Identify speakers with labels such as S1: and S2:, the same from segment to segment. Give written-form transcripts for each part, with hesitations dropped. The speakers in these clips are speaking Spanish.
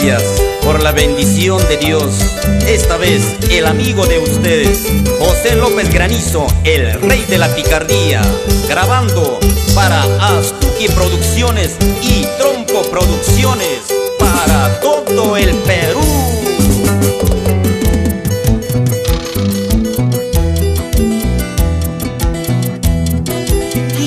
S1: gracias por la bendición de Dios. Esta vez el amigo de ustedes, José López Granizo, el rey de la picardía, grabando para Astuki Producciones y Trompo Producciones para todo el Perú.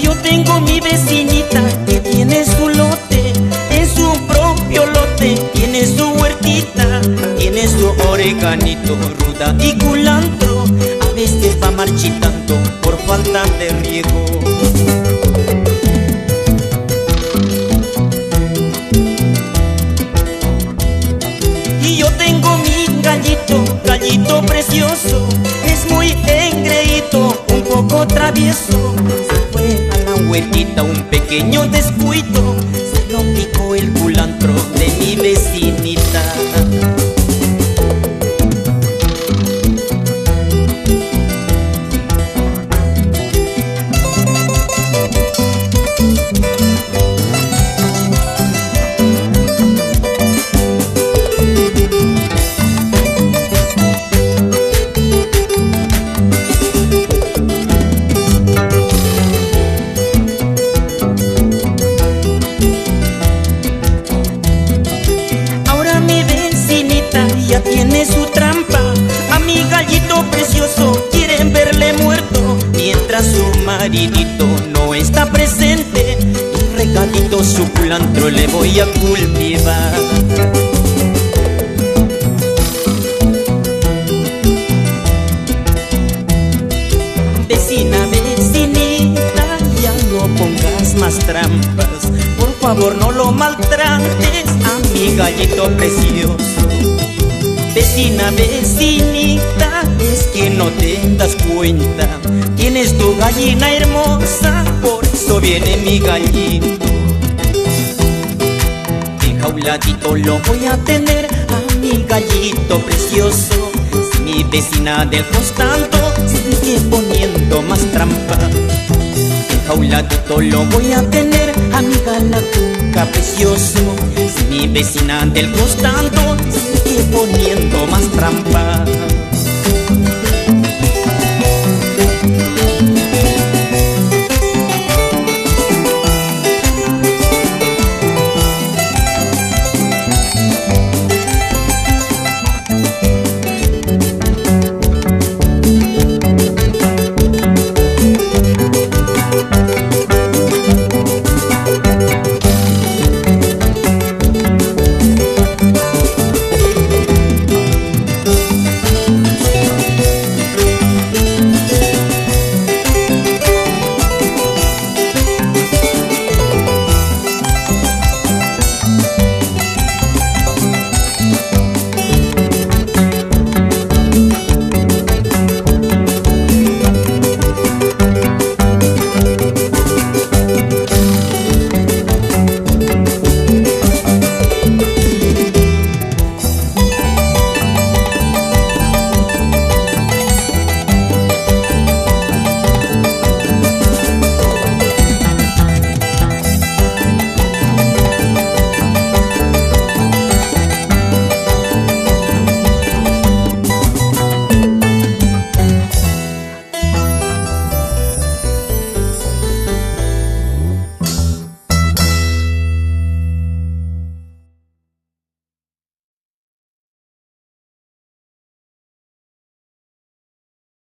S2: Yo tengo mi vecinita que tiene su lote, en su propio lote tiene su huertita, tiene su oreganito, ruda y culantro, a veces va marchitando por falta de riego. Y yo tengo mi gallito, gallito precioso, es muy engreíto, un poco travieso. Se fue a la huertita un pequeño descuido, se lo picó el culantro de mi vecinita. Tiene su trampa, a mi gallito precioso quieren verle muerto, mientras su maridito no está presente. Un regadito su culantro le voy a cultivar. Vecina, vecinita, ya no pongas más trampas, por favor no lo maltrates a mi gallito precioso. Vecina, vecinita, es que no te das cuenta, tienes tu gallina hermosa, por eso viene mi gallito. Enjauladito lo voy a tener a mi gallito precioso. Si mi vecina del costado sigue poniendo más trampa, enjauladito lo voy a tener a mi galatuca precioso. Si mi vecina del costado sigue poniendo más trampa.